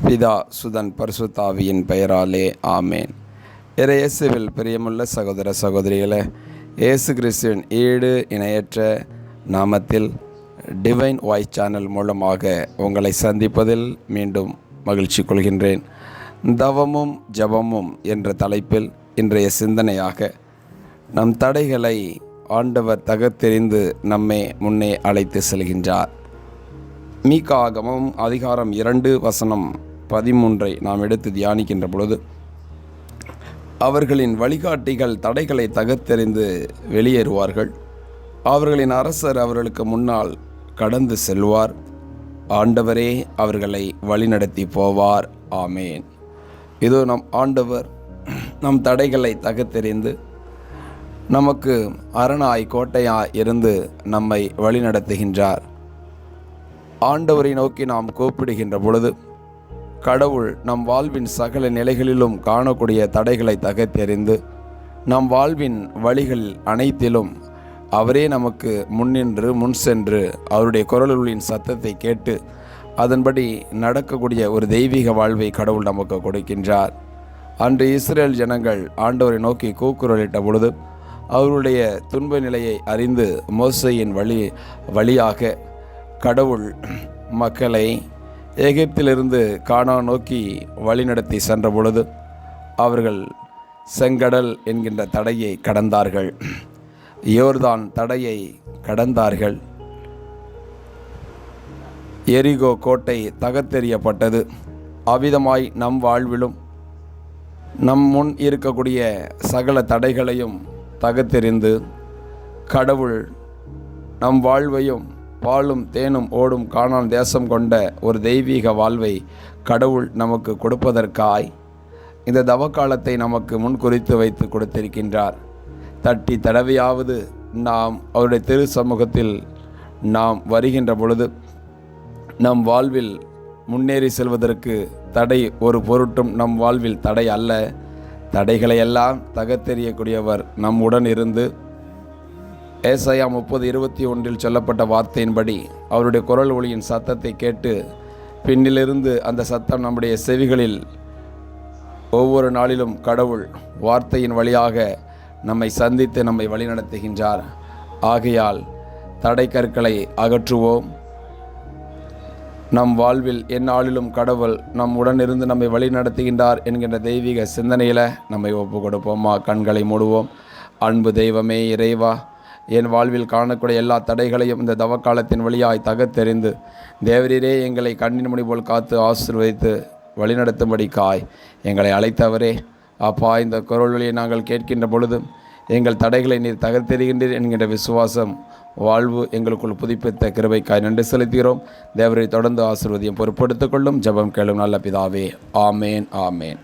பிதா சுதன் பரிசுத்தாவியின் பெயராலே ஆமேன். இயேசுவில் பிரியமுள்ள சகோதர சகோதரிகளே, இயேசு கிறிஸ்துவின் ஈடு இணையற்ற நாமத்தில் டிவைன் வாய்ஸ் சேனல் மூலமாக உங்களை சந்திப்பதில் மீண்டும் மகிழ்ச்சி கொள்கின்றேன். தவமும் ஜபமும் என்ற தலைப்பில் இன்றைய சிந்தனையாக நம் தடைகளை ஆண்டவர் தகர்த்தெறிந்து நம்மை முன்னே அழைத்து செல்கின்றார். மீகாகமம் அதிகாரம் 2:13 நாம் எடுத்து தியானிக்கின்ற பொழுது, அவர்களின் வழிகாட்டிகள் தடைகளை தகர்த்தெறிந்து வெளியேறுவார்கள். அவர்களின் அரசர் அவர்களுக்கு முன்னால் கடந்து செல்வார். ஆண்டவரே அவர்களை வழிநடத்தி போவார். ஆமேன். இதோ நம் ஆண்டவர் நம் தடைகளை தகர்த்தெறிந்து நமக்கு அரணாய் கோட்டையாய் இருந்து நம்மை வழிநடத்துகின்றார். ஆண்டவரை நோக்கி நாம் கூப்பிடுகின்ற பொழுது கடவுள் நம் வாழ்வின் சகல நிலைகளிலும் காணக்கூடிய தடைகளை தகர்த்தெறிந்து நம் வாழ்வின் வழிகள் அனைத்திலும் அவரே நமக்கு முன் சென்று அவருடைய குரல்களின் சத்தத்தை கேட்டு அதன்படி நடக்கக்கூடிய ஒரு தெய்வீக வாழ்வை கடவுள் நமக்கு கொடுக்கின்றார். அன்று இஸ்ரேல் ஜனங்கள் ஆண்டவரை நோக்கி கூக்குரலிட்ட பொழுது அவருடைய துன்ப நிலையை அறிந்து மோசேயின் வழியாக கடவுள் மக்களை எகிப்திலிருந்து கானான் நோக்கி வழிநடத்தி சென்ற பொழுது அவர்கள் செங்கடல் என்கின்ற தடையை கடந்தார்கள். யோர்தான் தடையை கடந்தார்கள். எரிகோ கோட்டை தகர்த்தெறியப்பட்டது. அவ்விதமாய் நம் வாழ்விலும் நம் முன் இருக்கக்கூடிய சகல தடைகளையும் தகர்த்தெறிந்து கடவுள் நம் வாழ்வையும் பாலும் தேனும் ஓடும் கானான் தேசம் கொண்ட ஒரு தெய்வீக வாழ்வை கடவுள் நமக்கு கொடுப்பதற்காய் இந்த தவக்காலத்தை நமக்கு முன்குறித்து வைத்து கொடுத்திருக்கின்றார். தட்டி தடவையாவது நாம் அவருடைய திரு சமூகத்தில் நாம் வருகின்ற பொழுது நம் வாழ்வில் முன்னேறி செல்வதற்கு தடை ஒரு பொருட்டும் நம் வாழ்வில் தடை அல்ல. தடைகளை எல்லாம் தகர்த்தெறியக்கூடியவர் நம்முடன் இருந்து ஏசாயா 30:21 சொல்லப்பட்ட வார்த்தையின்படி அவருடைய குரல் ஒளியின் சத்தத்தை கேட்டு பின்னிலிருந்து அந்த சத்தம் நம்முடைய செவிகளில் ஒவ்வொரு நாளிலும் கடவுள் வார்த்தையின் வழியாக நம்மை சந்தித்து நம்மை வழிநடத்துகின்றார். ஆகையால் தடை கற்களை அகற்றுவோம். நம் வாழ்வில் எந்நாளிலும் கடவுள் நம் உடனிருந்து நம்மை வழிநடத்துகின்றார் என்கின்ற தெய்வீக சிந்தனையில் நம்மை ஒப்பு கொடுப்போமா? கண்களை மூடுவோம். அன்பு தெய்வமே, இறைவா, என் வாழ்வில் காணக்கூடிய எல்லா தடைகளையும் இந்த தவக்காலத்தின் வழியாய் தகர்த்தெறிந்து தேவரீரே எங்களை கண்ணின் மணி போல் காத்து ஆசீர்வதித்து வழிநடத்தும்படிக்காய் எங்களை அழைத்தவரே, அப்பா, இந்த குரல் வழியை நாங்கள் கேட்கின்ற பொழுது எங்கள் தடைகளை நீர் தகர்த்தெறிகின்றீர் என்கின்ற விசுவாசம் வாழ்வு எங்களுக்குள் புதுப்பித்த கிருபைக்காய் நன்றி செலுத்துகிறோம். தேவரை தொடர்ந்து ஆசீர்வதியும் பொறுப்படுத்திக் கொள்ளும். ஜெபம் கேளும் நல்ல பிதாவே. ஆமேன், ஆமேன்.